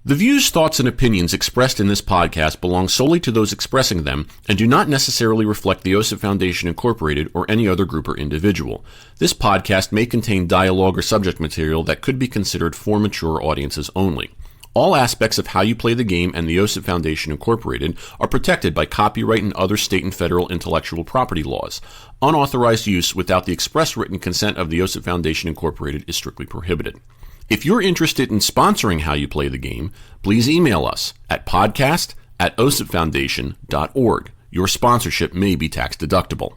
The views, thoughts, and opinions expressed in this podcast belong solely to those expressing them and do not necessarily reflect the OSIP Foundation Incorporated or any other group or individual. This podcast may contain dialogue or subject material that could be considered for mature audiences only. All aspects of How You Play the Game and the OSIP Foundation Incorporated are protected by copyright and other state and federal intellectual property laws. Unauthorized use without the express written consent of the OSIP Foundation Incorporated is strictly prohibited. If you're interested in sponsoring How You Play the Game, please email us at podcast@osipfoundation.org. Your sponsorship may be tax deductible.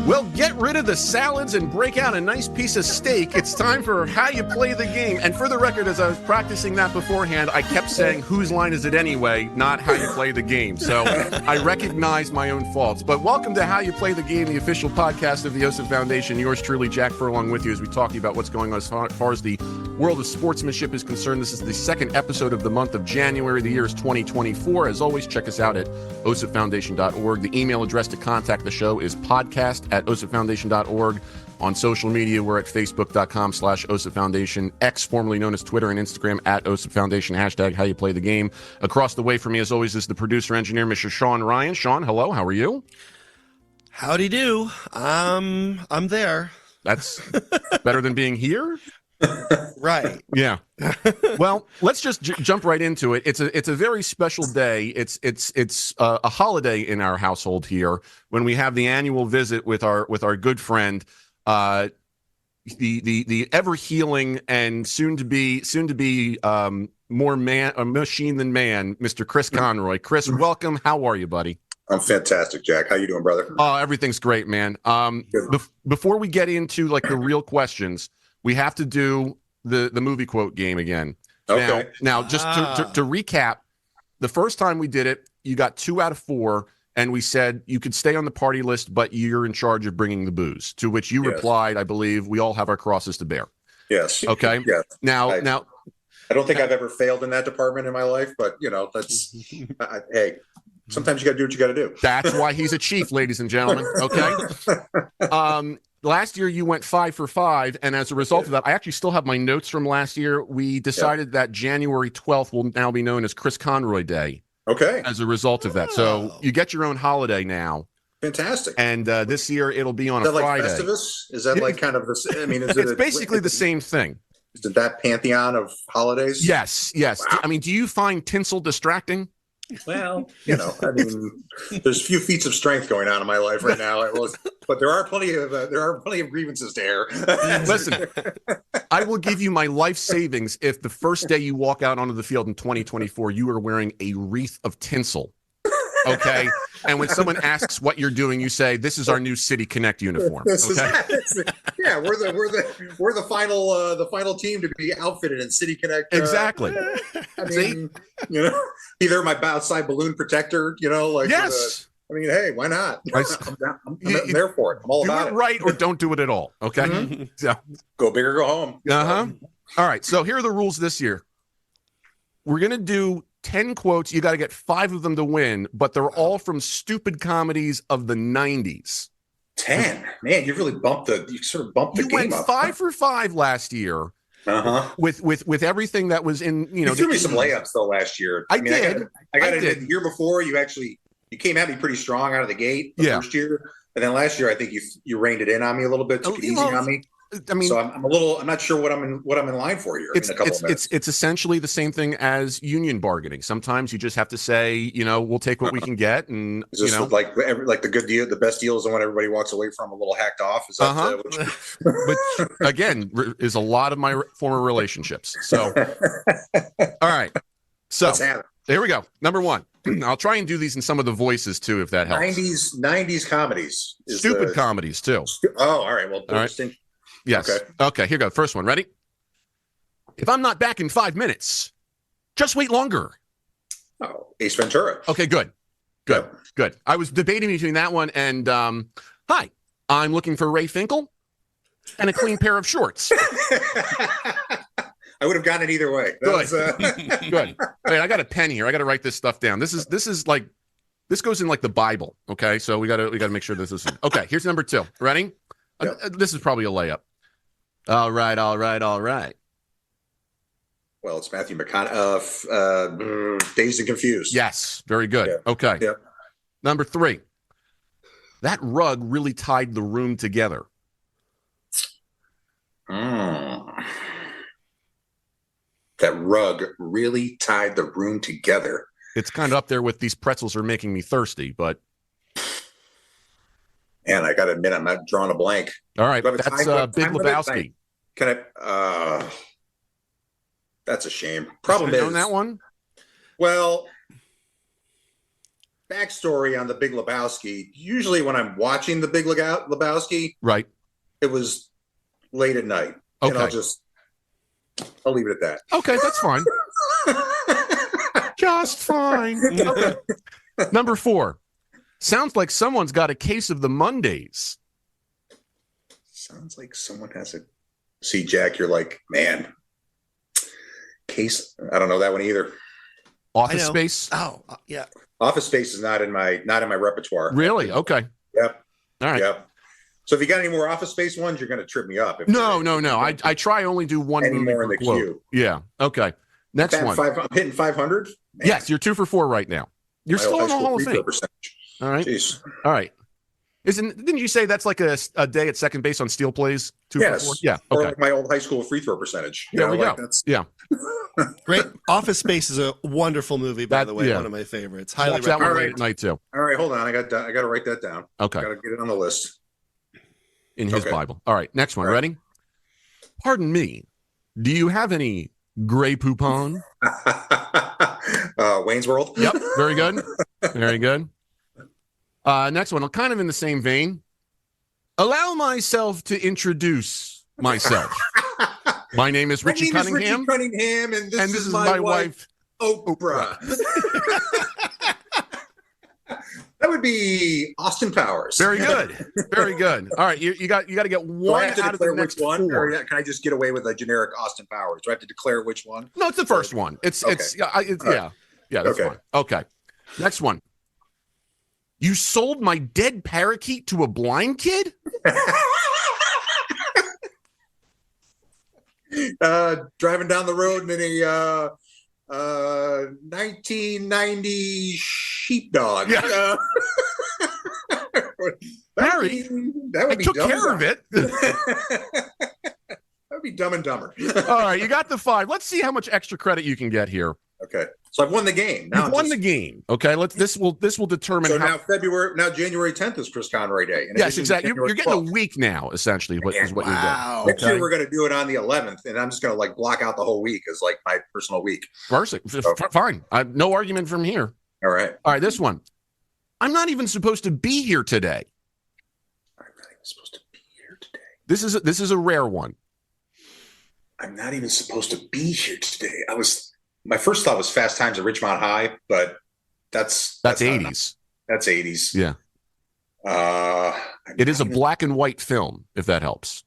Well, get rid of the salads and break out a nice piece of steak. It's time for How You Play the Game. And for the record, as I was practicing that beforehand, I kept saying, whose line is it anyway, not How You Play the Game. So I recognize my own faults. But welcome to How You Play the Game, the official podcast of the OSIP Foundation. Yours truly, Jack Furlong, with you as we talk to you about what's going on as far as the world of sportsmanship is concerned. This is the second episode of the month of January. The year is 2024. As always, check us out at osipfoundation.org. The email address to contact the show is podcast@osipfoundation.org. On social media, we're at facebook.com/OSIP Foundation, X, formerly known as Twitter and Instagram, at OSIP Foundation, hashtag How You Play the Game. Across the way from me, as always, is the producer engineer, Mr. Sean Ryan. Sean, hello, how are you? Howdy do. I'm there. That's better than being here? Right. Yeah. Well, let's just jump right into it. It's a very special day. It's a holiday in our household here when we have the annual visit with our good friend, the ever healing and soon to be more machine than man, Mr. Chris Conroy. Chris, welcome. How are you, buddy? I'm fantastic, Jack. How you doing, brother? Oh, everything's great, man. Before we get into like the real questions, we have to do the movie quote game again. Okay. Now just to recap, the first time we did it, you got 2 out of 4, and we said you could stay on the party list, but you're in charge of bringing the booze. To which you replied, I believe, we all have our crosses to bear. Yes. Okay. Yes. Now, I don't think I've ever failed in that department in my life, but that's hey. Sometimes you got to do what you got to do. That's why he's a chief, ladies and gentlemen. Okay. Last year you went 5 for 5, and as a result of that, I actually still have my notes from last year. We decided that January 12th will now be known as Chris Conroy Day. Okay. As a result of that, so you get your own holiday now. Fantastic. And this year it'll be on is a that Friday. Like Festivus? Is that like kind of this? I mean, is it's basically the same thing. Is it that pantheon of holidays? Yes. Wow. I mean, do you find tinsel distracting? Well, I mean, there's a few feats of strength going on in my life right now. But there are plenty of grievances to air. Listen, I will give you my life savings if the first day you walk out onto the field in 2024, you are wearing a wreath of tinsel. Okay, and when someone asks what you're doing, you say, "This is our new City Connect uniform." Okay? Yeah, we're the final team to be outfitted in City Connect. Exactly. I mean, either my outside balloon protector, yes. Hey, why not? I'm there for it. I'm all about it. Do it right or don't do it at all. Okay. Mm-hmm. So, go big or go home. All right. So here are the rules this year. We're gonna do 10 quotes. You got to get 5 of them to win, but they're all from stupid comedies of the 90s. 10, man, you sort of bumped the you game went up. 5 for 5 last year. With everything that was in, you threw me some layups though last year. I did. I got it the year before. You came at me pretty strong out of the gate first year, and then last year I think you reined it in on me a little bit, took it easy on me. I mean, so I'm not sure what I'm in line for here. It's essentially the same thing as union bargaining. Sometimes you just have to say, we'll take what we can get, and is this like the good deal, the best deal is the one everybody walks away from a little hacked off. Is that which again is a lot of my former relationships. So, all right, so there we go. Number 1. I'll try and do these in some of the voices too, if that helps. 90s comedies, stupid comedies too. Oh, all right. Well, all right. Yes. Okay, here we go. First one. Ready? If I'm not back in 5 minutes, just wait longer. Oh, Ace Ventura. Okay, good. I was debating between that one and hi, I'm looking for Ray Finkel and a clean pair of shorts. I would have gotten it either way. Good. Good. Wait, I got a pen here. I got to write this stuff down. This goes in like the Bible. Okay, so we got to make sure this is okay. Here's number 2. Ready? Yeah. This is probably a layup. All right, all right, all right. Well, it's Matthew McConaughey. Dazed and Confused. Yes, very good. Yeah. Okay. Yeah. Number 3. That rug really tied the room together. That rug really tied the room together. It's kind of up there with these pretzels are making me thirsty, but. And I got to admit, I'm not drawing a blank. All right, that's Big Lebowski. Can I? That's a shame. Problem is, known that one. Well, backstory on the Big Lebowski. Usually, when I'm watching the Big Lebowski, right, it was late at night. Okay, and I'll leave it at that. Okay, that's fine. Just fine. Okay. Number 4. Sounds like someone's got a case of the Mondays. Sounds like someone has a. See, Jack, you're like, man. Case. I don't know that one either. Office Space. Oh, yeah. Office Space is not in my repertoire. Really? Okay. Yep. All right. Yep. So if you got any more Office Space ones, you're going to trip me up. No. I try only do one any movie more in per the quote. queue. Yeah. Okay. Next one. I'm hitting 500. Yes, you're 2 for 4 right now. You're still in the Hall of Fame. All right. Jeez. All right. Didn't you say that's like a day at second base on steal plays? 2 for 4? Yeah. Okay. Or like my old high school free throw percentage. There we go. Yeah. Great. Office Space is a wonderful movie, by the way. One of my favorites. Highly Watch that one recommend. late at night too. All right, hold on. I got to write that down. Okay. Got to get it on the list. In his Bible. All right. Next one. All right. Ready? Pardon me. Do you have any Grey Poupon? Wayne's World. Yep. Very good. Very good. Next one. Kind of in the same vein. Allow myself to introduce myself. My name is Richie Cunningham. And this is my wife, Oprah. That would be Austin Powers. Very good. Very good. All right, you got to get one out of the next which one, 4. or can I just get away with a generic Austin Powers? Do I have to declare which one? No, it's the first one. It's yeah. That's fine. Okay. Next one. You sold my dead parakeet to a blind kid? Driving down the road in a 1990 sheepdog. Yeah. Harry, that would I be took dumb care of it. That would be Dumb and Dumber. All right, you got the 5. Let's see how much extra credit you can get here. Okay, so I've won the game. Now You've won the game. Okay, this will determine. So now January 10th is Chris Conroy Day. Yes, exactly. You're getting a week now, essentially. Is what you're getting. Next year we're going to do it on the 11th, and I'm just going to block out the whole week as my personal week. Perfect. Fine. No argument from here. All right. All right. This one. I'm not even supposed to be here today. I'm not even supposed to be here today. This is a rare one. I'm not even supposed to be here today. My first thought was Fast Times at Ridgemont High, but that's 80s. That's 80s. Yeah. It is a black and white film, if that helps.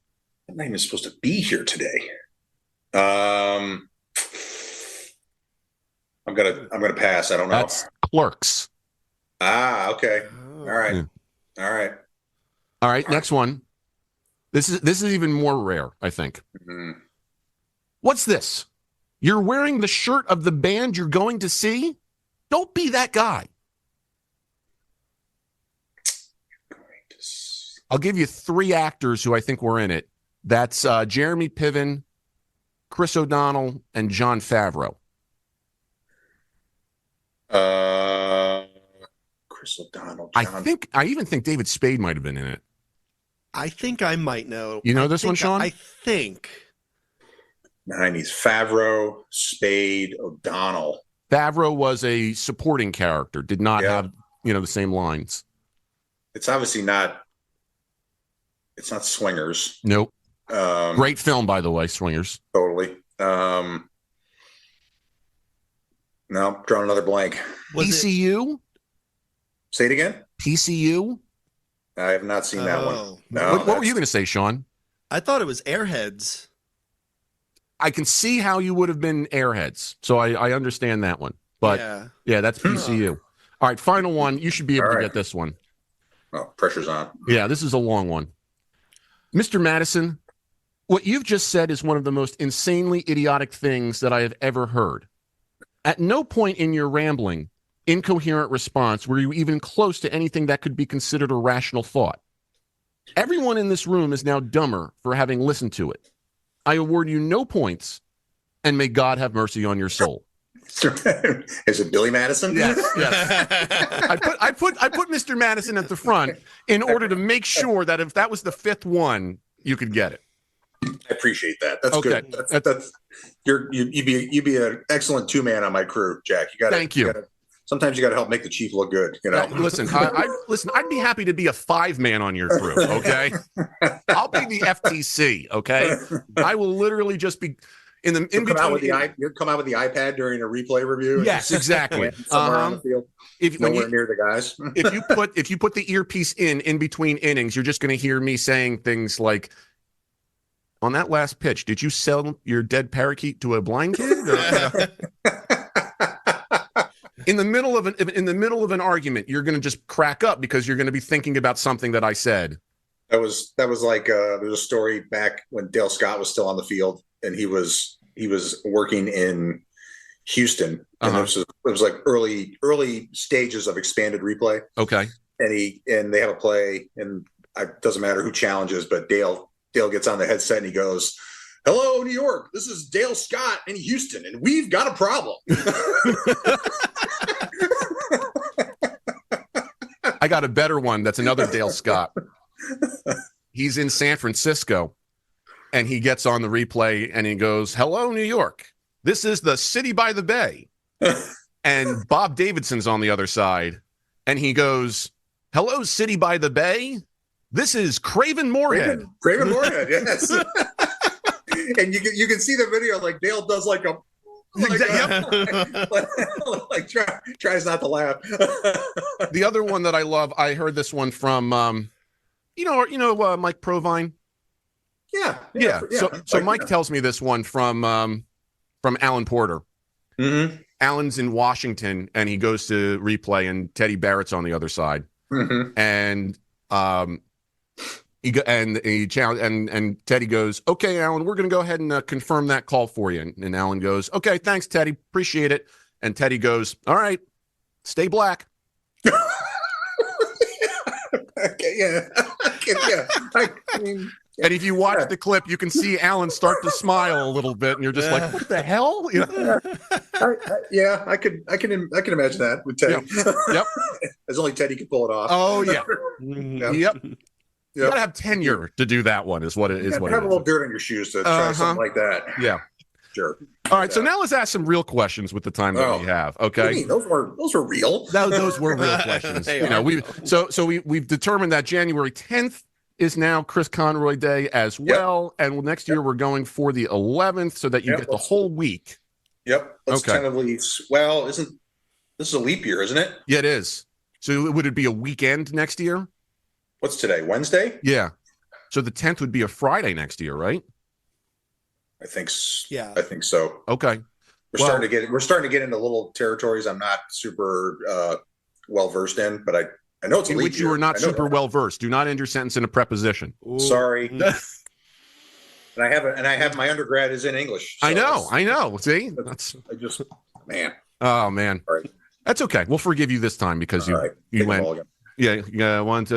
I'm not even supposed to be here today. I'm gonna pass. I don't know. That's Clerks. Okay. All right. Yeah. All right. All right. Next one. This is even more rare, I think. Mm-hmm. What's this? You're wearing the shirt of the band you're going to see? Don't be that guy. I'll give you 3 actors who I think were in it. That's Jeremy Piven, Chris O'Donnell, and Jon Favreau. Chris O'Donnell. I even think David Spade might have been in it. I think I might know. You know this one, Sean? I think. 90s. Favreau, Spade, O'Donnell. Favreau was a supporting character. Did not have the same lines. It's obviously not. It's not Swingers. Nope. Great film, by the way, Swingers. Totally. No, drawing another blank. PCU? Say it again? PCU? I have not seen that one. No. What were you going to say, Sean? I thought it was Airheads. I can see how you would have been Airheads, so I understand that one. But yeah that's PCU. All right, final one. You should be able to get this one. Oh, pressure's on. Yeah, this is a long one. Mr. Madison, What you've just said is one of the most insanely idiotic things that I have ever heard. At no point in your rambling, incoherent response were you even close to anything that could be considered a rational thought. Everyone in this room is now dumber for having listened to it. I award you no points, and may God have mercy on your soul. Is it Billy Madison? Yes. I put Mr. Madison at the front in order to make sure that if that was the fifth one, you could get it. I appreciate that. That's okay. Good. You'd be an excellent two-man on my crew, Jack. Thank you. Sometimes you got to help make the chief look good. You know. Listen, I'd be happy to be a 5-man on your crew. Okay, I'll be the FTC. Okay, I will literally just be in between. Come out with the iPad during a replay review. Yes, exactly. Somewhere on the field. Nowhere near the guys. if you put the earpiece in between innings, you're just going to hear me saying things like, "On that last pitch, did you sell your dead parakeet to a blind kid?" In the middle of an argument, you're going to just crack up because you're going to be thinking about something that I said. That was like there's a story back when Dale Scott was still on the field, and he was working in Houston, and it was like early stages of expanded replay. Okay, and they have a play, and it doesn't matter who challenges, but Dale gets on the headset and he goes, "Hello, New York. This is Dale Scott in Houston, and we've got a problem." I got a better one. That's another Dale Scott. He's in San Francisco, and he gets on the replay, and he goes, "Hello, New York. This is the city by the bay." And Bob Davidson's on the other side, and he goes, "Hello, city by the bay. This is Craven Moorhead." Craven Moorhead, yes. And you can see the video, like Dale does tries not to laugh. The other one that I love, I heard this one from Mike Provine. Yeah. So Mike tells me this one from Alan Porter. Mm-hmm. Alan's in Washington, and he goes to replay, and Teddy Barrett's on the other side, and he challenged, and Teddy goes, "Okay, Alan, we're going to go ahead and confirm that call for you." And Alan goes, "Okay, thanks, Teddy, appreciate it." And Teddy goes, "All right, stay black." Okay, yeah. I mean, and if you watch the clip, you can see Alan start to smile a little bit, and you're just like, "What the hell?" You know? I can imagine that with Teddy. Yep. As only Teddy could pull it off. Oh yeah. Yep. You gotta have tenure to do that one. Is what it is. Have a little dirt on your shoes to try something like that. Yeah. Sure. All right. So now let's ask some real questions with the time that we have. Okay. Those were real. Those were real questions. We've determined that January 10th is now Chris Conroy Day as well, and next year we're going for the 11th, so that you get the whole week. Yep. Let's tentatively. Well, this is a leap year, isn't it? Yeah, it is. So would it be a weekend next year? What's today? Wednesday? Yeah. So the 10th would be a Friday next year, right? I think. Yeah. I think so. Okay. We're starting to get into little territories I'm not super well versed in, but I know it's a leap which year. You are not super well versed. Do not end your sentence in a preposition. Ooh. Sorry. And I have my undergrad is in English. So I know. See, man. Oh man. All right. That's okay. We'll forgive you this time because you went. Yeah.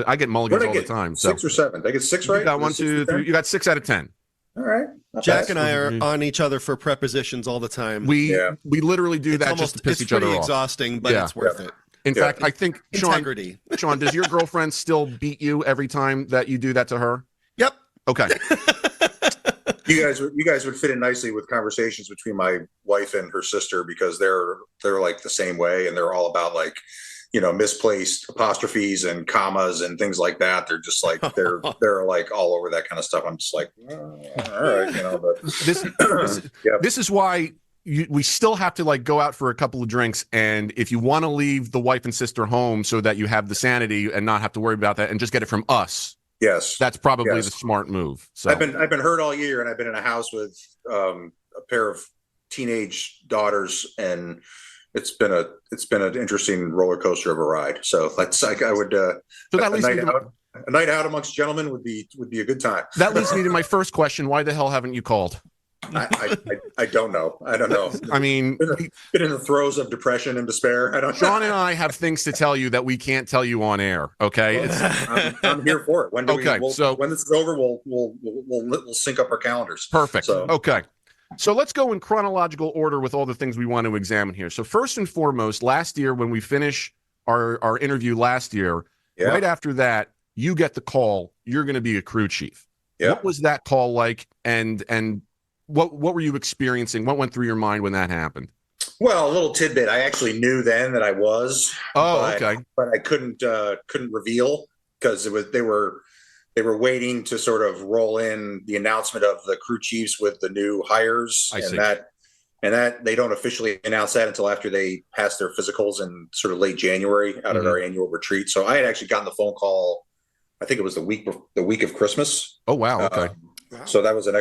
I get mulligans all the time. 6 or 7. Did I get 6 right? You got 1, 2, 3. You got 6 out of 10. All right. Jack and I are on each other for prepositions all the time. We literally do that just to piss each other off. It's pretty exhausting, but it's worth it. In fact, I think integrity. Sean, does your girlfriend still beat you every time that you do that to her? Yep. Okay. You guys would fit in nicely with conversations between my wife and her sister, because they're like the same way, and they're all about like, misplaced apostrophes and commas and things like that. They're just like they're like all over that kind of stuff. I'm just like, all right, but this is why we still have to like go out for a couple of drinks, and if you want to leave the wife and sister home so that you have the sanity and not have to worry about that and just get it from us. Yes, that's probably the smart move. So I've been hurt all year, and I've been in a house with a pair of teenage daughters, and it's been an interesting roller coaster of a ride. So that's like I would. So that leads me to a night out amongst gentlemen would be a good time. That leads me to my first question: why the hell haven't you called? I don't know. I don't know. I mean, been in the throes of depression and despair. I don't. Sean and I have things to tell you that we can't tell you on air. Okay, I'm here for it. When this is over, we'll sync up our calendars. Perfect. So. Okay. So let's go in chronological order with all the things we want to examine here. So first and foremost, last year when we finish our interview last year, right after that, you get the call. You're going to be a crew chief. Yeah. What was that call like? And what were you experiencing? What went through your mind when that happened? Well, a little tidbit. I actually knew then that I was. Okay. But I couldn't reveal because they were waiting to sort of roll in the announcement of the crew chiefs with the new hires, and that they don't officially announce that until after they pass their physicals in sort of late January out at our annual retreat. So I had actually gotten the phone call. I think it was the week of Christmas. Oh wow! Okay. So that was an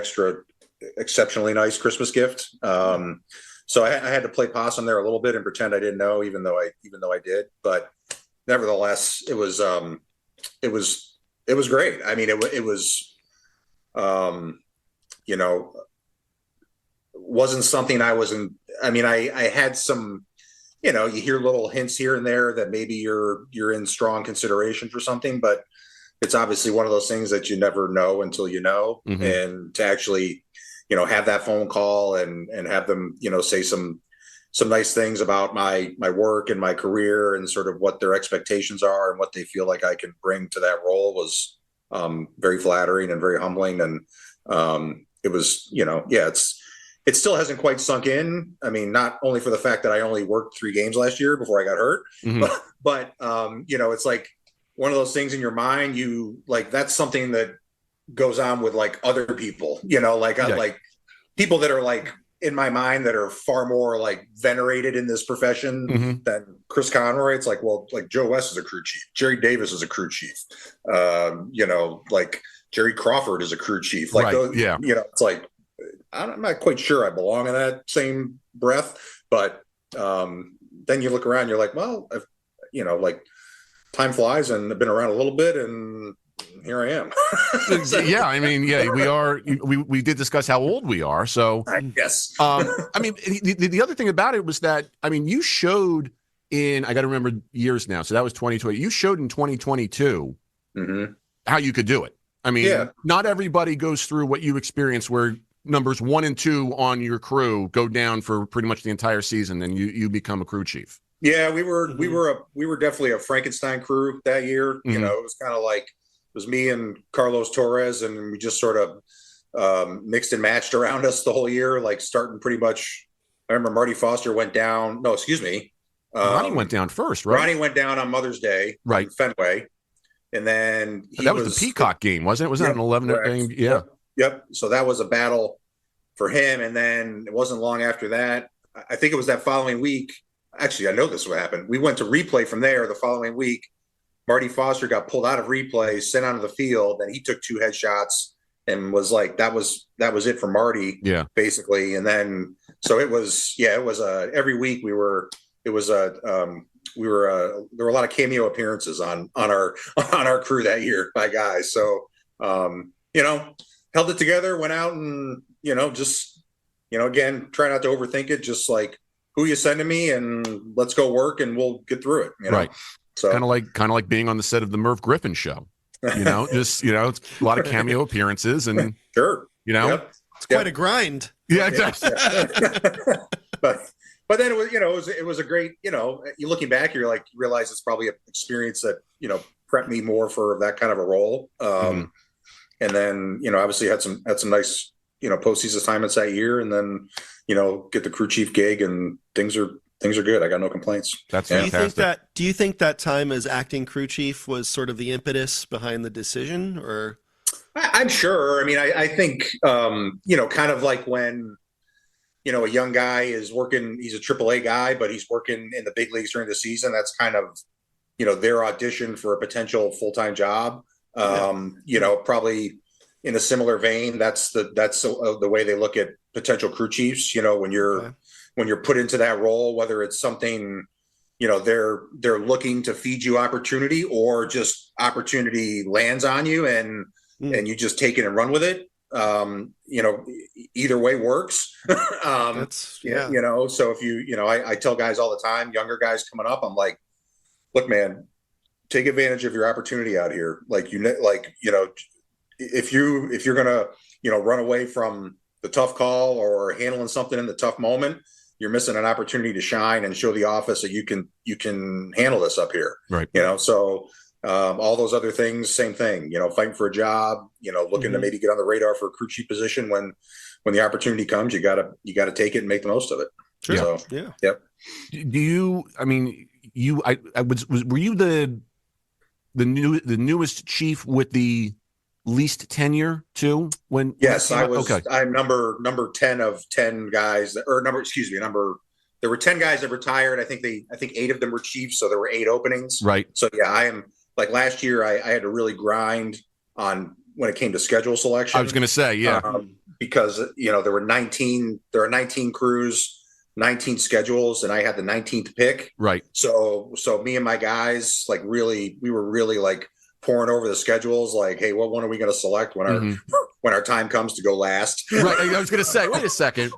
exceptionally nice Christmas gift. So I had to play possum there a little bit and pretend I didn't know, even though I did. But nevertheless, it was great. I mean, it was, wasn't something I wasn't. I mean, I had some, you hear little hints here and there that maybe you're in strong consideration for something, but it's obviously one of those things that you never know until you know, and to actually, have that phone call and have them, say some nice things about my work and my career and sort of what their expectations are and what they feel like I can bring to that role was very flattering and very humbling. And it was, it still hasn't quite sunk in. I mean, not only for the fact that I only worked 3 games last year before I got hurt, but it's like one of those things in your mind, that's something that goes on with like other people, like people that are like in my mind that are far more like venerated in this profession than Chris Conroy. It's like, well, like Joe West is a crew chief. Jerry Davis is a crew chief. Like Jerry Crawford is a crew chief. Like, it's like, I'm not quite sure I belong in that same breath, but then you look around, you're like, well, like time flies and I've been around a little bit and here I am. Yeah. I mean, we are, we did discuss how old we are. So I guess, I mean, the other thing about it was that, I mean, you showed I got to remember years now. So that was 2020. You showed in 2022 how you could do it. I mean, not everybody goes through what you experienced where numbers 1 and 2 on your crew go down for pretty much the entire season and you become a crew chief. Yeah, we were definitely a Frankenstein crew that year. It was kind of like, it was me and Carlos Torres, and we just sort of mixed and matched around us the whole year, like starting pretty much. I remember Marty Foster went down. No, excuse me. Ronnie went down first, right? Ronnie went down on Mother's Day, right? In Fenway, and then that was the Peacock game, wasn't it? Was that an 11 game? Yeah. Yep. So that was a battle for him, and then it wasn't long after that. I think it was that following week. Actually, I know this would happen. We went to replay from there the following week. Marty Foster got pulled out of replay, sent onto the field, and he took 2 headshots and was like, that was it for Marty, basically. And then, so it was every week there were a lot of cameo appearances on our crew that year by guys. So, held it together, went out and, just, again, try not to overthink it. Just like, who you sending me and let's go work and we'll get through it. Right. So kind of like being on the set of the Merv Griffin show, just, it's a lot of cameo appearances and sure. It's quite a grind. Yeah, exactly. But then it was a great, you looking back, you're like, you realize it's probably an experience that, prepped me more for that kind of a role. And then, obviously had some nice, postseason assignments that year and then, get the crew chief gig and things are good. I got no complaints. That's fantastic. Do you think that time as acting crew chief was sort of the impetus behind the decision or? I'm sure. I mean, I think, kind of like when, a young guy is working, he's a AAA guy, but he's working in the big leagues during the season. That's kind of, their audition for a potential full-time job. Probably in a similar vein, that's the way they look at potential crew chiefs, when you're put into that role, whether it's something, they're looking to feed you opportunity, or just opportunity lands on you and you just take it and run with it. Either way works. So if I tell guys all the time, younger guys coming up, I'm like, look, man, take advantage of your opportunity out here. Like, if you're going to, run away from the tough call or handling something in the tough moment, you're missing an opportunity to shine and show the office that you can handle this up here. Right. So all those other things, same thing, fighting for a job, looking to maybe get on the radar for a crew chief position when the opportunity comes, you gotta take it and make the most of it. Sure. So, yeah. Yep. Do you, were you the newest chief with the least tenure too? Yes, I was. Okay. I'm number 10 of 10 guys, there were 10 guys that retired. I think 8 of them were chiefs, so there were 8 openings. Right. So yeah, I am, like last year I had to really grind on when it came to schedule selection. I was going to say, yeah. Because there were 19 crews, 19 schedules, and I had the 19th pick. Right. So me and my guys, like, we were really like pouring over the schedules, like, hey, what one are we going to select when our time comes to go last? Right. I was going to say, wait a second.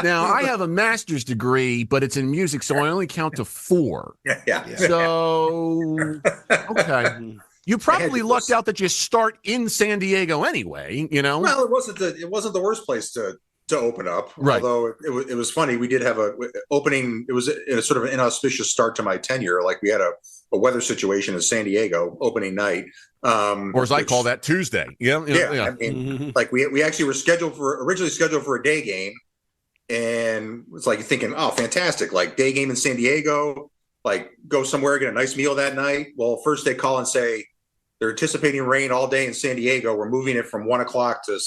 Now, I have a master's degree, but it's in music, so I only count to 4. Yeah. So, okay. You probably lucked out that you start in San Diego anyway, Well, it wasn't the worst place to open up. Right. Although it was funny. We did have a opening. It was a sort of an inauspicious start to my tenure. Like, we had a weather situation in San Diego opening night. Or as I call that, Tuesday. Yeah. I mean, like we actually were originally scheduled for a day game. And it's like, you're thinking, oh, fantastic. Like, day game in San Diego, like, go somewhere, get a nice meal that night. Well, first they call and say they're anticipating rain all day in San Diego. We're moving it from 1 o'clock to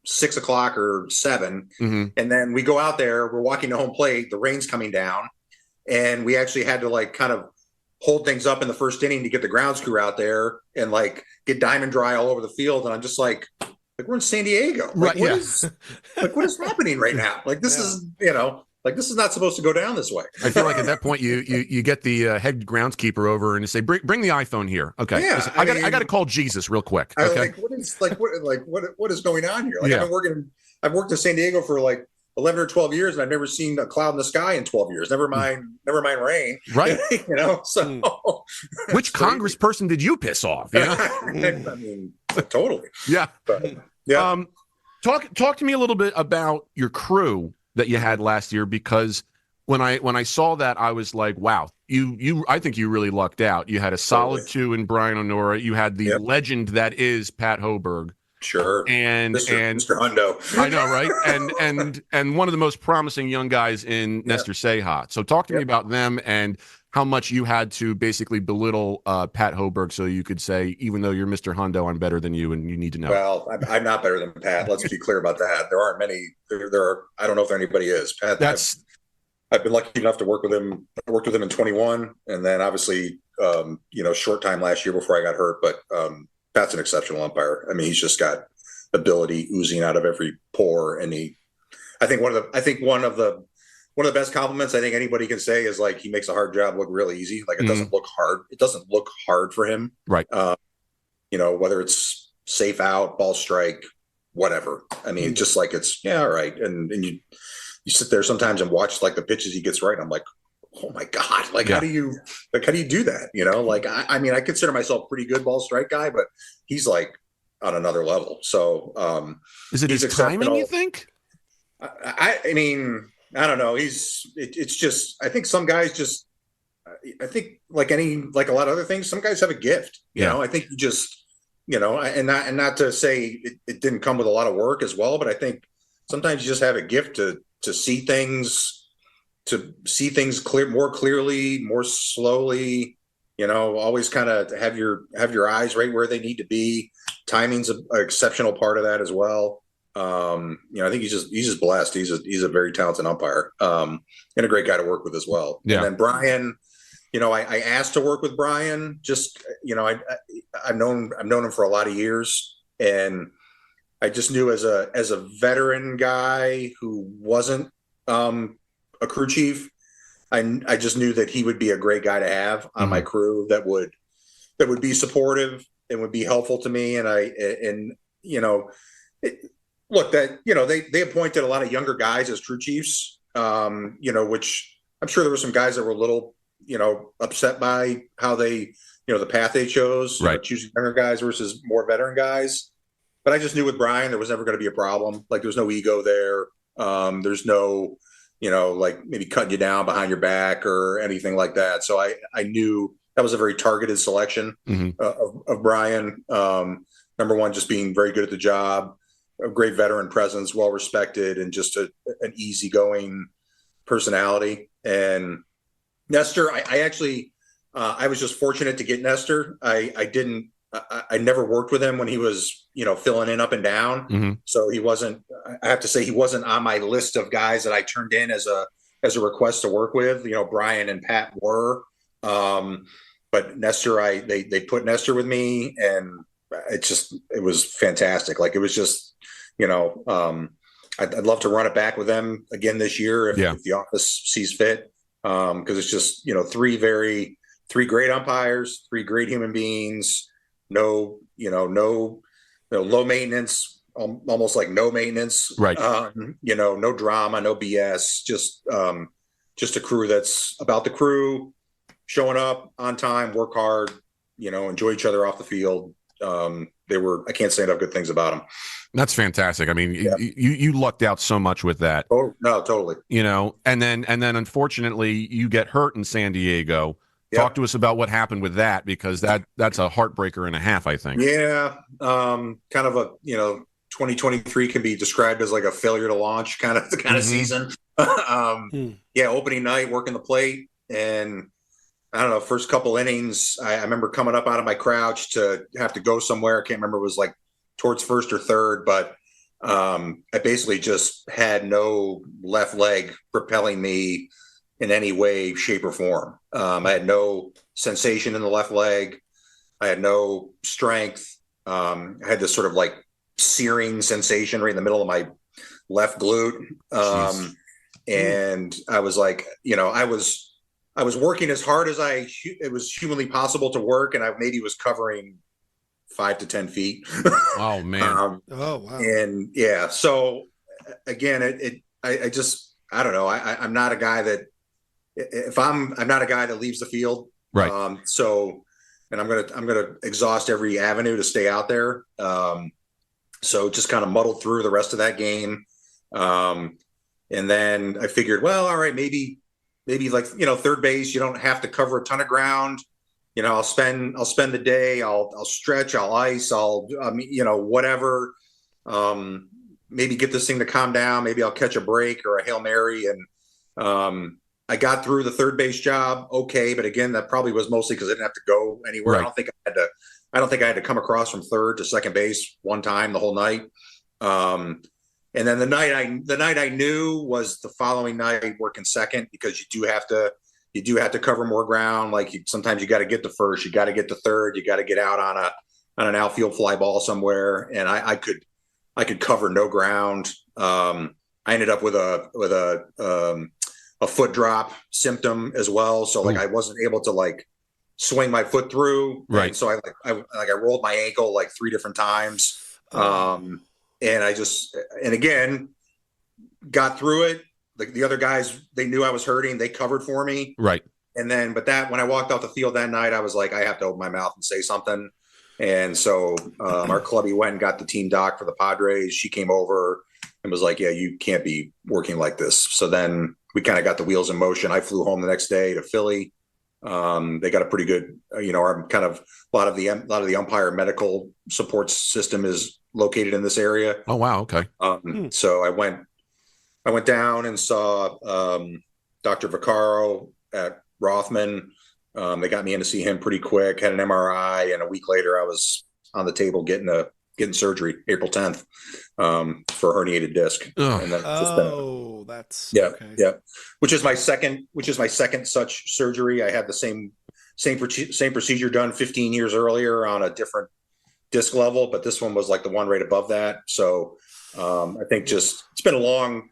6 o'clock or 7. Mm-hmm. And then we go out there, we're walking to home plate, the rain's coming down. And we actually had to, like, kind of hold things up in the first inning to get the grounds crew out there and, like, get diamond dry all over the field. And I'm just like, we're in San Diego. Like, right. What is happening right now? Like, this is, this is not supposed to go down this way. I feel like at that point you get the head groundskeeper over and you say, bring the iPhone here. Okay. Yeah, listen, I got to call Jesus real quick. Okay. What is going on here? Like, I've worked in San Diego for like 11 or 12 years, and I've never seen a cloud in the sky in 12 years. Never mind rain. Right. So which Congress person did you piss off? I mean, totally. Yeah. But, yeah. Talk to me a little bit about your crew that you had last year, because when I saw that, I was like, wow, I think you really lucked out. You had a solid 2 in Brian Onora. You had the legend that is Pat Hoburg. Sure. And Mr. Hundo. I know, right? And one of the most promising young guys in Nestor Sehat. So talk to me about them and how much you had to basically belittle Pat Hoburg so you could say, even though you're Mr. Hundo, I'm better than you, and you need to know. Well, I'm not better than Pat. Let's be clear about that. There aren't many. There are. I don't know if there anybody is. Pat. I've been lucky enough to work with him. I worked with him in 21, and then obviously, short time last year before I got hurt. But Pat's an exceptional umpire. I mean, he's just got ability oozing out of every pore, and I think one of the best compliments I think anybody can say is, like, he makes a hard job look really easy. Like, it doesn't look hard. It doesn't look hard for him. Right. Whether it's safe out, ball strike, whatever. I mean, just like, it's, all right. And you sit there sometimes and watch, like, the pitches he gets right. I'm like, oh my God, like, how do you do that? Like, I mean, I consider myself a pretty good ball strike guy, but he's like on another level. So, is it his timing, you think? I mean, I don't know. It's just, I think some guys just, I think like a lot of other things, some guys have a gift, you know. I think you just, and not to say it didn't come with a lot of work as well, but I think sometimes you just have a gift to see things more clearly, more slowly, always kind of have your eyes right where they need to be. Timing's an exceptional part of that as well. I think he's just blessed. He's a very talented umpire, and a great guy to work with as well. Yeah. And then Brian, I asked to work with Brian. Just, I've known him for a lot of years, and I just knew as a veteran guy who wasn't a crew chief, I just knew that he would be a great guy to have on my crew that would be supportive and would be helpful to me. And look, that, they appointed a lot of younger guys as crew chiefs, which I'm sure there were some guys that were a little, upset by how they, the path they chose, right, choosing younger guys versus more veteran guys. But I just knew with Brian, there was never going to be a problem. Like, there's no ego there. There's no, like maybe cutting you down behind your back or anything like that. So I knew that was a very targeted selection of Brian. Number one, just being very good at the job, a great veteran presence, well respected, and just an easygoing personality. And Nestor, I actually, I was just fortunate to get Nestor. I never worked with him when he was, filling in up and down. So he wasn't, I have to say, he wasn't on my list of guys that I turned in as a request to work with. Brian and Pat were, but Nestor, they put Nestor with me, and it was fantastic. Like, it was just, I'd love to run it back with them again this year if the office sees fit. Cause it's just, three great umpires, three great human beings, no low maintenance, almost like no maintenance, right. No drama, no BS, just a crew that's about the crew, showing up on time, work hard, enjoy each other off the field. I can't say enough good things about them. That's fantastic. I mean, you lucked out so much with that. Oh no, totally. And then unfortunately you get hurt in San Diego. Talk to us about what happened with that, because that's a heartbreaker and a half, I think. Yeah. Kind of a, 2023 can be described as like a failure to launch kind of season. Opening night, working the plate, and I don't know, first couple innings, I remember coming up out of my crouch to have to go somewhere. I can't remember, it was like towards first or third, but I basically just had no left leg propelling me in any way, shape, or form. I had no sensation in the left leg. I had no strength. I had this sort of like searing sensation right in the middle of my left glute. And I was like, I was working as hard as it was humanly possible to work, and I maybe was covering 5 to 10 feet. Oh man. Oh wow. And so again, I don't know. I'm not a guy that, I'm not a guy that leaves the field. Right. And I'm going to exhaust every avenue to stay out there. So just kind of muddled through the rest of that game. And then I figured, well, all right, maybe like, third base, you don't have to cover a ton of ground. I'll spend the day, I'll stretch, I'll ice, whatever. Maybe get this thing to calm down. Maybe I'll catch a break or a Hail Mary. And, I got through the third base job. Okay. But again, that probably was mostly because I didn't have to go anywhere. Right. I don't think I had to come across from third to second base one time the whole night. And then the night I knew was the following night working second, because you do have to cover more ground. Like sometimes you got to get to first, you got to get to third, you got to get out on an outfield fly ball somewhere. And I could cover no ground. I ended up with a foot drop symptom as well. So like, I wasn't able to like swing my foot through. Right. And so I rolled my ankle like 3 different times. And again, got through it. Like the other guys, they knew I was hurting. They covered for me. Right. And then, but when I walked off the field that night, I was like, I have to open my mouth and say something. And so our clubby went and got the team doc for the Padres. She came over and was like, yeah, you can't be working like this. So then we kind of got the wheels in motion. I flew home the next day to Philly. They got a pretty good, our kind of a lot of the umpire medical support system is located in this area. Oh, wow. Okay. So I went down and saw Dr. Vaccaro at Rothman. They got me in to see him pretty quick, had an MRI, and a week later I was on the table getting surgery, April 10th, for a herniated disc. And that's okay. Yeah. Which is my second such surgery. I had the same procedure done 15 years earlier on a different disc level, but this one was like the one right above that. So I think just it's been a long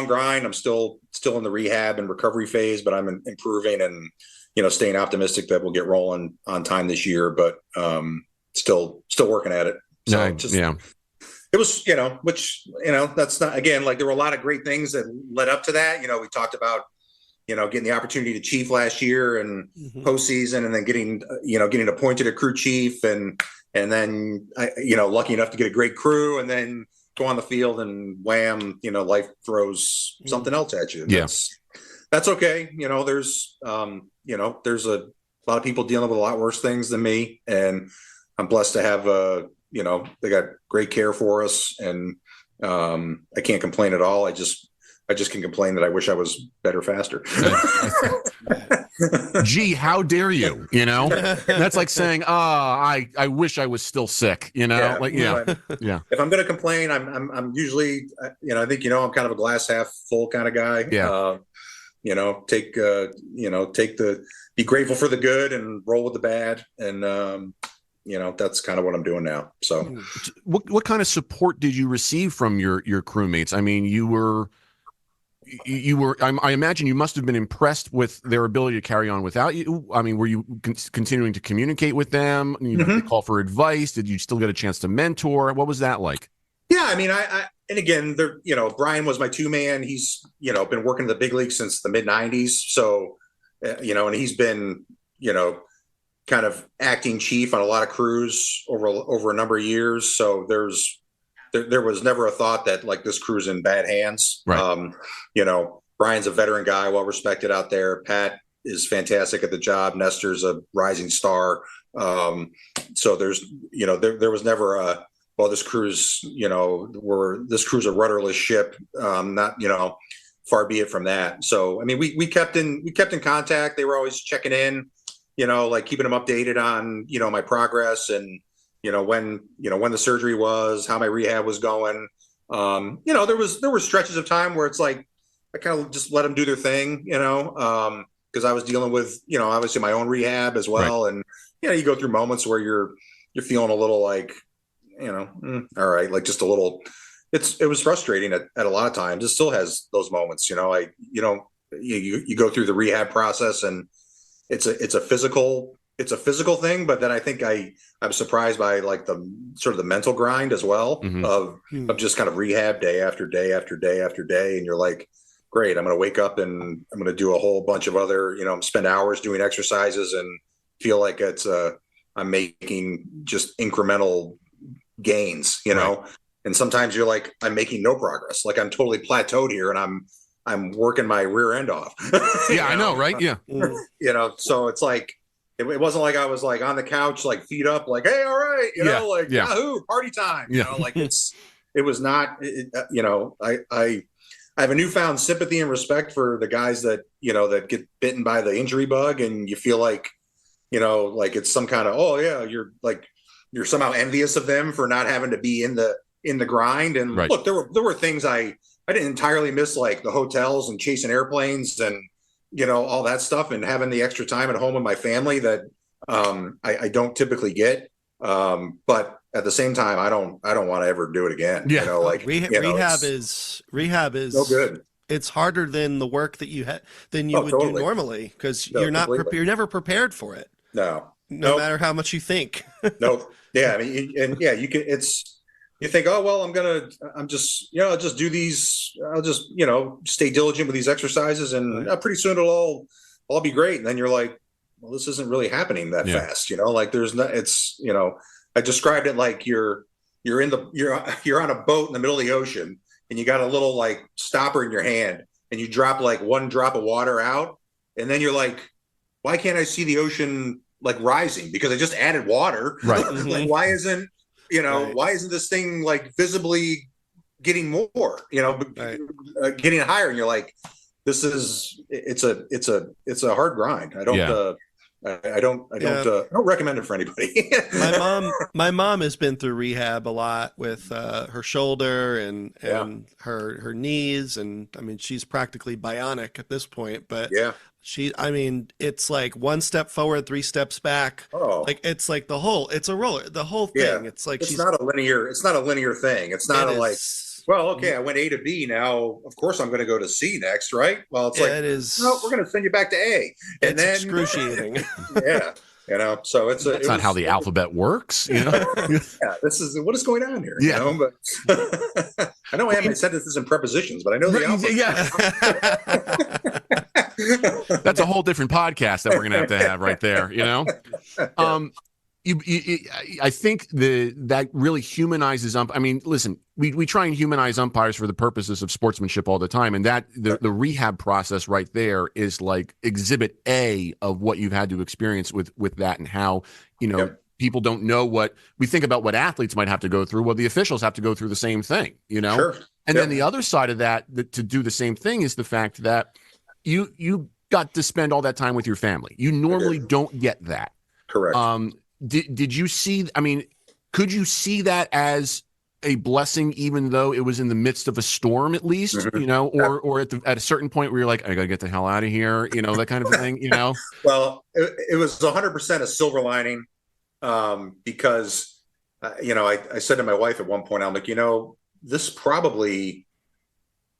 grind. I'm still in the rehab and recovery phase, but I'm improving and staying optimistic that we'll get rolling on time this year. But still working at it. So it was which that's not, again, like there were a lot of great things that led up to that. We talked about getting the opportunity to chief last year and postseason, and then getting appointed a crew chief, and then lucky enough to get a great crew, and then go on the field and wham, life throws something else at you. That's okay. There's there's a lot of people dealing with a lot worse things than me, and I'm blessed to have they got great care for us, and I can't complain at all. I just can complain that I wish I was better faster. Gee, how dare you? That's like saying, I wish I was still sick. If I'm going to complain, I'm usually, I think I'm kind of a glass half full kind of guy. Be grateful for the good and roll with the bad, and that's kind of what I'm doing now. So, what kind of support did you receive from your crewmates? I mean, you were. I imagine you must have been impressed with their ability to carry on without you. I mean, were you continuing to communicate with them? Call for advice? Did you still get a chance to mentor? What was that like? Yeah, I mean, I and again, Brian was my 2-man. He's been working in the big league since the mid '90s. So, and he's been kind of acting chief on a lot of crews over a number of years. So there was never a thought that like this crew's in bad hands. Right. Brian's a veteran guy, well respected out there. Pat is fantastic at the job. Nestor's a rising star. So there's, there was never a, well, this crew's, this crew's a rudderless ship. Not, far be it from that. So, I mean, we kept in contact. They were always checking in, like keeping them updated on, my progress, and, when the surgery was, how my rehab was going. There were stretches of time where it's like, I kind of just let them do their thing, because I was dealing with, obviously my own rehab as well. Right. And, you go through moments where you're feeling a little like, all right, like just a little, it was frustrating at a lot of times. It still has those moments, you go through the rehab process, and it's a physical thing, but then I think I'm surprised by like the sort of the mental grind as well, of just kind of rehab day after day after day after day. And you're like, great, I'm going to wake up and I'm going to do a whole bunch of other, spend hours doing exercises and feel like I'm making just incremental gains, Right. And sometimes you're like, I'm making no progress. Like I'm totally plateaued here, and I'm working my rear end off. Yeah, I know. Right. Yeah. So it's like, it wasn't like I was like on the couch, like feet up, like, hey, all right, Yahoo, party time. Like it was not, I have a newfound sympathy and respect for the guys that, that get bitten by the injury bug, and you feel like, like it's some kind of, oh yeah, you're somehow envious of them for not having to be in the grind. And right. Look, there were things I didn't entirely miss, like the hotels and chasing airplanes and, all that stuff, and having the extra time at home with my family that I don't typically get. But at the same time, I don't want to ever do it again. Yeah. Rehab is no good. It's harder than the work that you would totally. do normally, because you're not you're never prepared for it. No matter how much you think. Nope. Yeah. I mean, and yeah, you can. You think, oh well, I'm just I'll just do these. I'll just stay diligent with these exercises, and pretty soon it'll all be great. And then you're like, well, this isn't really happening that fast. Like there's not. It's I described it like you're on a boat in the middle of the ocean, and you got a little like stopper in your hand, and you drop like one drop of water out, and then you're like, why can't I see the ocean like rising? Because I just added water. Right. Like why isn't why isn't this thing like visibly getting more, getting higher? And you're like, it's a hard grind. I don't recommend it for anybody. My mom has been through rehab a lot with her shoulder and her knees. And I mean, she's practically bionic at this point, but it's like one step forward, 3 steps back. Oh, like it's like the whole thing. Yeah. It's like it's not a linear thing. It's not Well, okay, I went A to B. Now, of course, I'm going to go to C next, right? Well, it's it is. No, we're going to send you back to A, and then excruciating. Yeah, so that's not how the alphabet works. Yeah, this is what is going on here. Yeah, but I know I haven't said this in prepositions, but I know the alphabet. Yeah, that's a whole different podcast that we're going to have right there. I think that really humanizes I mean, listen, we try and humanize umpires for the purposes of sportsmanship all the time, and that the rehab process right there is like exhibit A of what you've had to experience with that, and how people don't know what we think about what athletes might have to go through. Well, the officials have to go through the same thing, Sure. And then the other side of that to do the same thing is the fact that you got to spend all that time with your family. You normally don't get that. Correct. Did you see, I mean, could you see that as a blessing, even though it was in the midst of a storm, at least, or at a certain point where you're like, I gotta get the hell out of here, that kind of thing, Well, it was 100% a silver lining, because, I said to my wife at one point, I'm like, this probably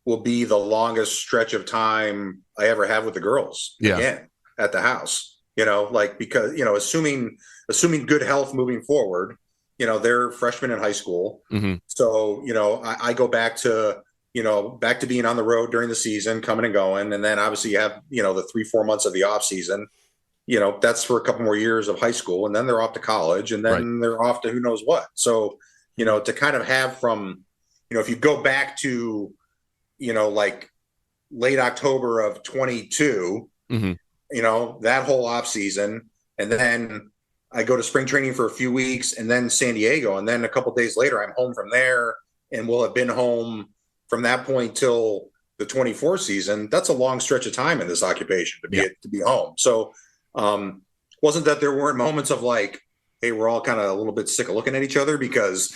will be the longest stretch of time I ever have with the girls again at the house, because, assuming good health moving forward, they're freshmen in high school. Mm-hmm. So, I go back to being on the road during the season, coming and going. And then obviously you have, the 3-4 months of the off season, that's for a couple more years of high school, and then they're off to college, and then they're off to who knows what. So, to kind of have from, if you go back to, like late October of 22, mm-hmm. That whole off season, and then I go to spring training for a few weeks, and then San Diego, and then a couple of days later I'm home from there, and we'll have been home from that point till the 24 season. That's a long stretch of time in this occupation to be home. So wasn't that there weren't moments of like, hey, we're all kind of a little bit sick of looking at each other because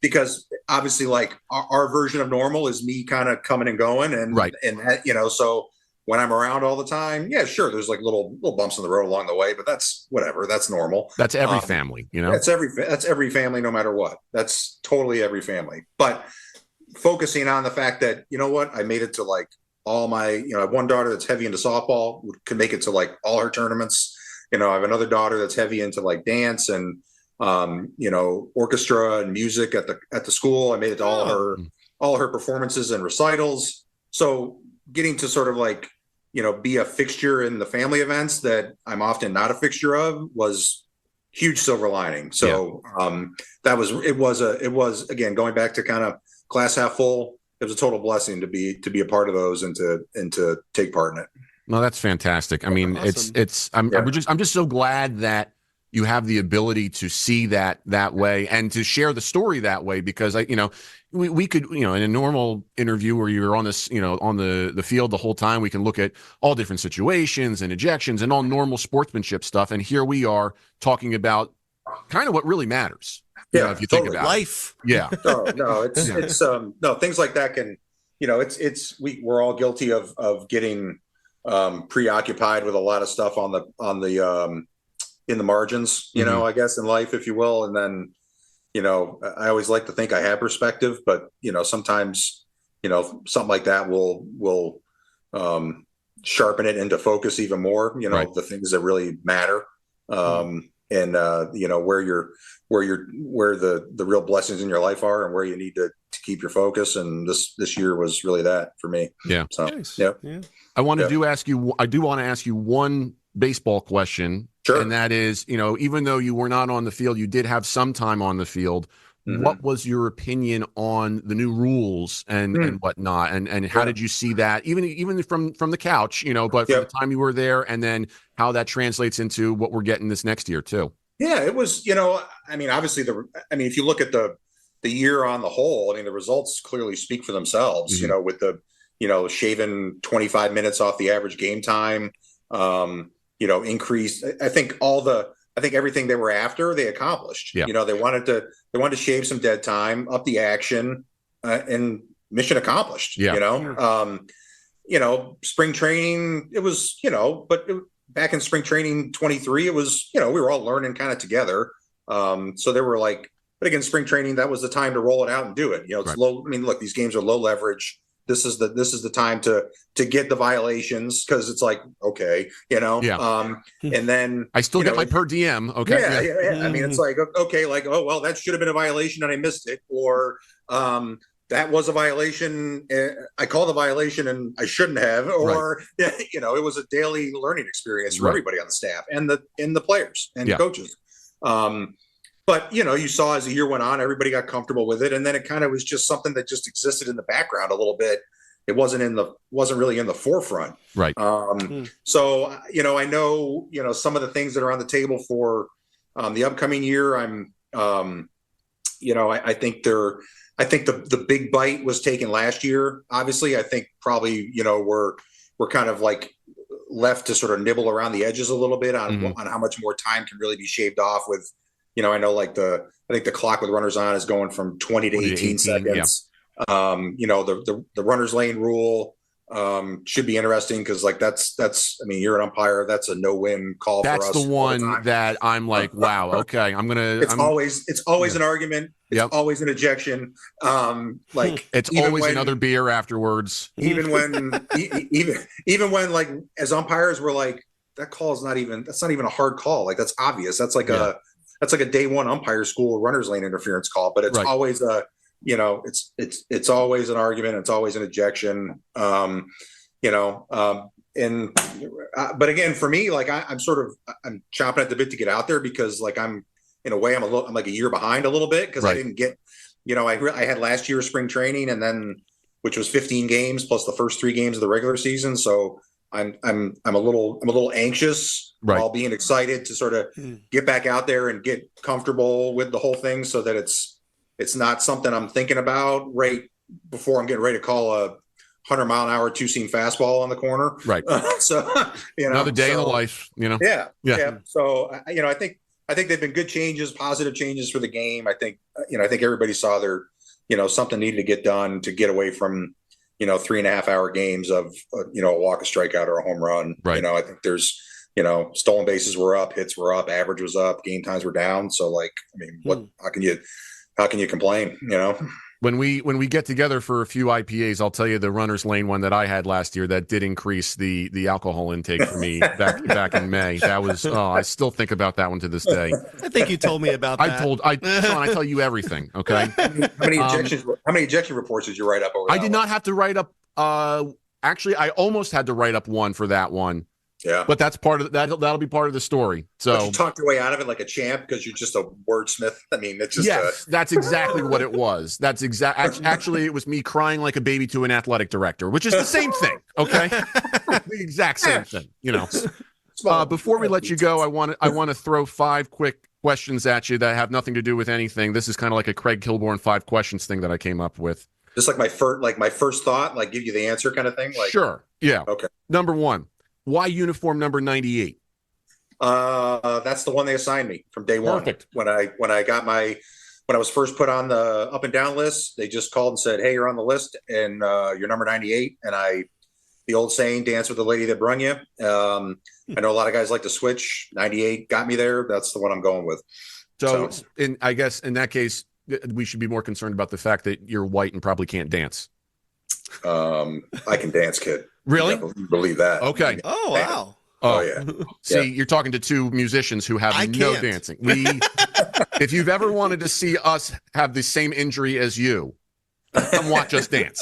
because obviously like our version of normal is me kind of coming and going, and that, so when I'm around all the time, yeah, sure, there's like little bumps in the road along the way, but that's whatever. That's normal. That's every family, That's every family, no matter what. That's totally every family. But focusing on the fact that, I made it to like all my, I have one daughter that's heavy into softball, can make it to like all her tournaments. I have another daughter that's heavy into like dance and, orchestra and music at the school. I made it to all her performances and recitals. So getting to sort of like, be a fixture in the family events that I'm often not a fixture of was huge silver lining. So it was again, going back to kind of glass half full, it was a total blessing to be a part of those and to take part in it. No, that's fantastic. I mean, awesome. I'm just so glad that you have the ability to see that way and to share the story that way, because we could, in a normal interview where you're on this, on the field the whole time, we can look at all different situations and ejections and all normal sportsmanship stuff. And here we are talking about kind of what really matters. If you think about life. Yeah. It's things like that can, we're all guilty of getting preoccupied with a lot of stuff on the in the margins, I guess, in life, if you will. And then, I always like to think I have perspective, but, sometimes, something like that will sharpen it into focus even more, the things that really matter. And where the real blessings in your life are and where you need to keep your focus. And this year was really that for me. Yeah. So, nice. Yeah. I do want to ask you one baseball question. Sure. And that is, even though you were not on the field, you did have some time on the field. Mm-hmm. What was your opinion on the new rules and whatnot? And how did you see that, even from the couch, but from the time you were there, and then how that translates into what we're getting this next year too? Yeah, it was, obviously if you look at the year on the whole, the results clearly speak for themselves, mm-hmm. With the, shaving 25 minutes off the average game time, increased. I think everything they were after, they accomplished. Yeah. They wanted to shave some dead time, up the action, and mission accomplished. Yeah. Spring training, it was, back in spring training 23, it was, we were all learning kind of together. So there were like, again, spring training, that was the time to roll it out and do it. You know, it's low. I mean, look, these games are low leverage. This is the time to get the violations, because it's like, okay, you know, and then I still get my per diem. Okay. Yeah. I mean, it's like, okay, like, oh, well, that should have been a violation and I missed it. Or, that was a violation. I called the violation and I shouldn't have, or, you know, it was a daily learning experience for everybody on the staff and the players and coaches. But, you know, you saw as the year went on, everybody got comfortable with it. And then it kind of was just something that just existed in the background a little bit. It wasn't really in the forefront. Right. So, you know, I know, you know, some of the things that are on the table for the upcoming year. You know, I think the big bite was taken last year. Obviously, I think probably, you know, we're kind of like left to sort of nibble around the edges a little bit on how much more time can really be shaved off with, you know, I know like I think the clock with runners on is going from 20 to 18 seconds. Yeah. You know, the runners lane rule should be interesting, because like that's I mean, you're an umpire, that's a no-win call for us. That's the one that I'm like, wow, okay, it's always an argument. It's always an ejection. Like it's always another beer afterwards. Even when like as umpires we're like, that's not even a hard call. Like that's obvious. That's like a day one umpire school runners lane interference call, but it's always you know, it's always an argument. It's always an ejection. You know, but again, for me, like I'm chomping at the bit to get out there, because like I'm like a year behind a little bit, because I didn't get, you know, I had last year's spring training, and then, which was 15 games plus the first 3 games of the regular season. So I'm a little anxious while being excited to sort of get back out there and get comfortable with the whole thing, so that it's not something I'm thinking about right before I'm getting ready to call a 100-mile-an-hour 2-seam fastball on the corner. Right. So, you know, another day in the life, you know? Yeah. So, you know, I think they've been good changes, positive changes for the game. I think everybody saw something needed to get done to get away from, you know, 3.5-hour games of, you know, a walk, a strikeout, or a home run. Right. You know, I think there's, you know, stolen bases were up, hits were up, average was up, game times were down. So like, I mean, how can you complain, you know? When we get together for a few IPAs, I'll tell you the runner's lane one that I had last year that did increase the alcohol intake for me back in May. That was I still think about that one to this day. I think you told me about that. Sean, I tell you everything. Okay. How many ejection reports did you write up over? I did not have to write up. Actually, I almost had to write up one for that one. Yeah, but that's part of that. That'll be part of the story. So but you talked your way out of it like a champ, because you're just a wordsmith. I mean, it's just that's exactly what it was. That's actually, it was me crying like a baby to an athletic director, which is the same thing. Okay, the exact same thing. You know. Before we let you go, I want to throw 5 quick questions at you that have nothing to do with anything. This is kind of like a Craig Kilborn 5 questions thing that I came up with. Just like my first thought, like give you the answer kind of thing. Like, sure. Yeah. Okay. Number 1. Why uniform number 98? That's the one they assigned me from day one. Perfect. When I was first put on the up and down list, they just called and said, "Hey, you're on the list, and you're number 98." And the old saying, "Dance with the lady that brung you." I know a lot of guys like to switch. 98 got me there. That's the one I'm going with. So I guess in that case, we should be more concerned about the fact that you're white and probably can't dance. I can dance, kid. Really? Believe that. Okay. Oh, wow. Oh yeah. See, you're talking to 2 musicians who have no dancing. If you've ever wanted to see us have the same injury as you, come watch us dance.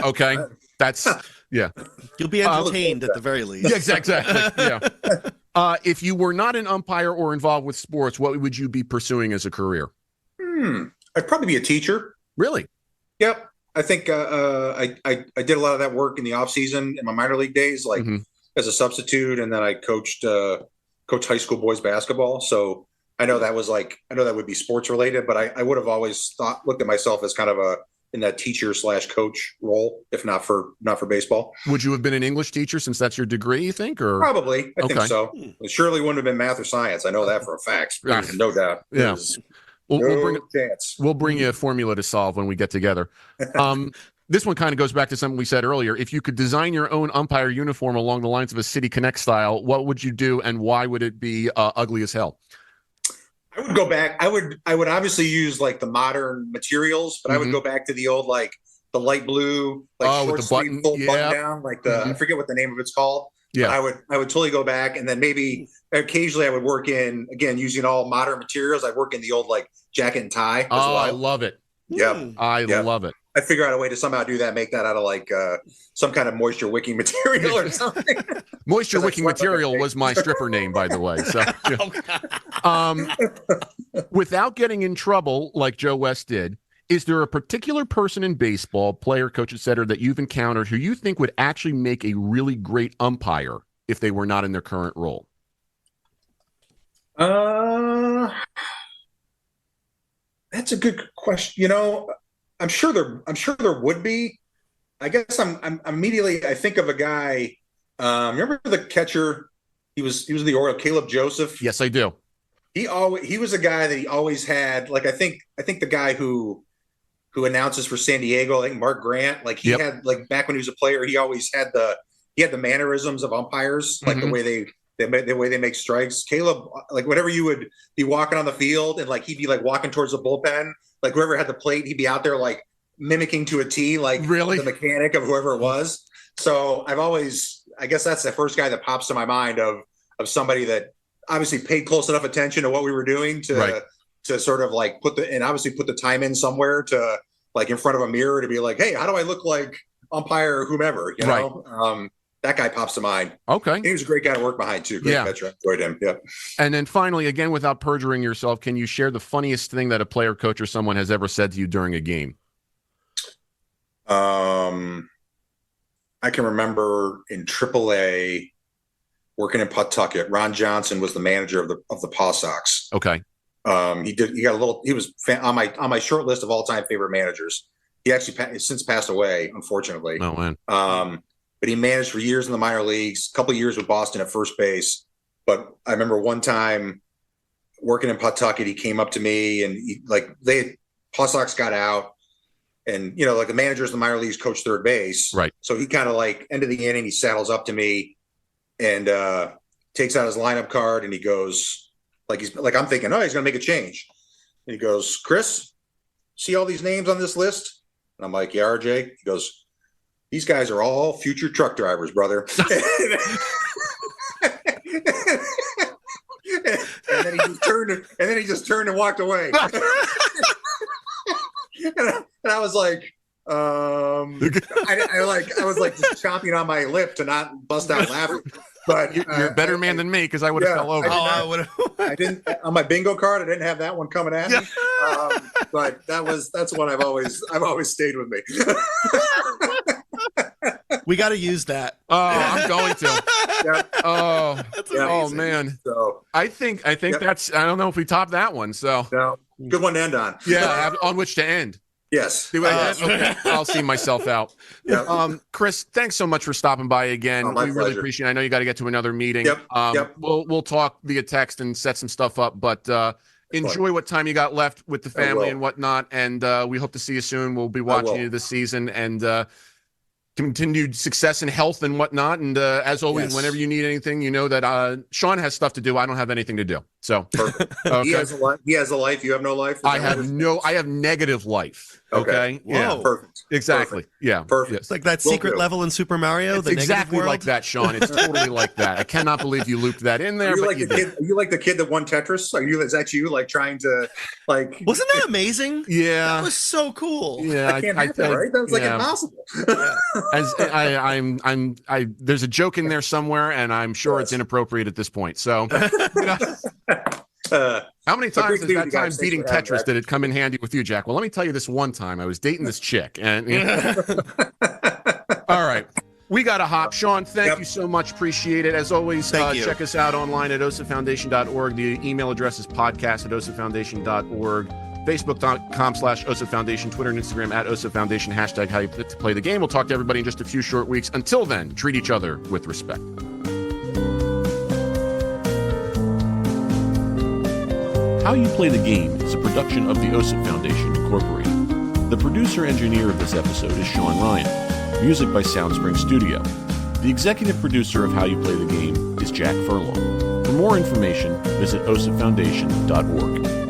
Okay. That's You'll be entertained at the very least. Yeah, exactly. Yeah. If you were not an umpire or involved with sports, what would you be pursuing as a career? I'd probably be a teacher. Really? Yep. I think I did a lot of that work in the off season in my minor league days, like as a substitute, and then I coached high school boys basketball. So I know that would be sports related, but I would have always looked at myself as kind of in that teacher / coach role, if not for baseball. Would you have been an English teacher since that's your degree, you think? Or probably, I think so. It surely wouldn't have been math or science. I know that for a fact. No doubt. Yeah. We'll bring you a formula to solve when we get together. This one kind of goes back to something we said earlier. If you could design your own umpire uniform along the lines of a City Connect style, what would you do, and why would it be ugly as hell? I would go back. I would obviously use like the modern materials, but I would go back to the old, like the light blue, like short sleeve, full button down, like the I forget what the name of it's called. Yeah, but I would totally go back, and then maybe occasionally I would work in, again, using all modern materials. I'd work in the old like jacket and tie. I love it. Yep. I love it. I'd figure out a way to somehow do that, make that out of like some kind of moisture wicking material or something. Moisture wicking material was my stripper name, by the way. So, without getting in trouble like Joe West did, is there a particular person in baseball, player, coach, etc., that you've encountered who you think would actually make a really great umpire if they were not in their current role? That's a good question. You know, I'm sure there would be. I guess I'm immediately I think of a guy. Remember the catcher? He was the Orioles, Caleb Joseph. Yes, I do. He was a guy that he always had. Like I think the guy who announces for San Diego, I think Mark Grant. Like he had, like back when he was a player, he always had the mannerisms of umpires, like the way they make strikes. Caleb, like whenever you would be walking on the field and like he'd be like walking towards the bullpen, like whoever had the plate, he'd be out there like mimicking to a T, like the mechanic of whoever it was. So I guess that's the first guy that pops to my mind of somebody that obviously paid close enough attention to what we were doing to sort of like put the time in somewhere to like in front of a mirror to be like, hey, how do I look like umpire or whomever, you know? That guy pops to mind. Okay. He was a great guy to work behind too. Great catcher. I enjoyed him. Yeah. And then finally, again, without perjuring yourself, can you share the funniest thing that a player, coach, or someone has ever said to you during a game? I can remember in AAA working in Pawtucket. Ron Johnson was the manager of the Paw Sox. Okay. He was on my short list of all-time favorite managers. He actually since passed away, unfortunately. Oh man. But he managed for years in the minor leagues, a couple of years with Boston at first base. But I remember one time working in Pawtucket, he came up to me and Paw Sox got out, and you know, like the managers in the minor leagues coach third base. Right. So he kind of like end of the inning, he saddles up to me and takes out his lineup card and he goes, I'm thinking, oh, he's gonna make a change. And he goes, Chris, see all these names on this list? And I'm like, yeah, RJ. He goes, these guys are all future truck drivers, brother. And then he just turned and walked away. and I was like, I was like just chomping on my lip to not bust out laughing. But you're a better man than me because I would have fell over. I didn't on my bingo card. I didn't have that one coming at me. But that's what I've always stayed with me. We got to use that. Oh, I'm going to. Yeah. Oh man. So I think that's. I don't know if we top that one. So good one to end on. Yeah, on which to end. Yes. Okay. I'll see myself out. Yeah. Chris, thanks so much for stopping by again. Oh, my we really appreciate it. I know you got to get to another meeting. Yep. We'll talk via text and set some stuff up, but enjoy what time you got left with the family and whatnot. And we hope to see you soon. We'll be watching you this season and continued success and health and whatnot. And as always, whenever you need anything, you know that Sean has stuff to do. I don't have anything to do. So okay. He has a life. You have no life. I have negative life. Okay. Yeah. Perfect. Exactly. Perfect. Yeah. Perfect. It's like that secret level in Super Mario. It's exactly like that, Sean. It's totally like that. I cannot believe you looped that in there. Are you like the kid that won Tetris? Is that you like trying to like? Wasn't that amazing? Yeah. That was so cool. Yeah. That can't happen, right? That was like impossible. As there's a joke in there somewhere, and I'm sure it's inappropriate at this point. So. How many times has that time beating Tetris did it come in handy with you, Jack? Well, let me tell you this one time. I was dating this chick. And all right. We got to hop. Sean, thank you so much. Appreciate it. As always, check us out online at osafoundation.org. The email address is podcast@osafoundation.org. Facebook.com/OSAFoundation, Twitter and Instagram @OSAFoundation, hashtag how you play the game. We'll talk to everybody in just a few short weeks. Until then, treat each other with respect. How You Play the Game is a production of the OSA Foundation, Incorporated. The producer-engineer of this episode is Sean Ryan. Music by Soundspring Studio. The executive producer of How You Play the Game is Jack Furlong. For more information, visit osipfoundation.org.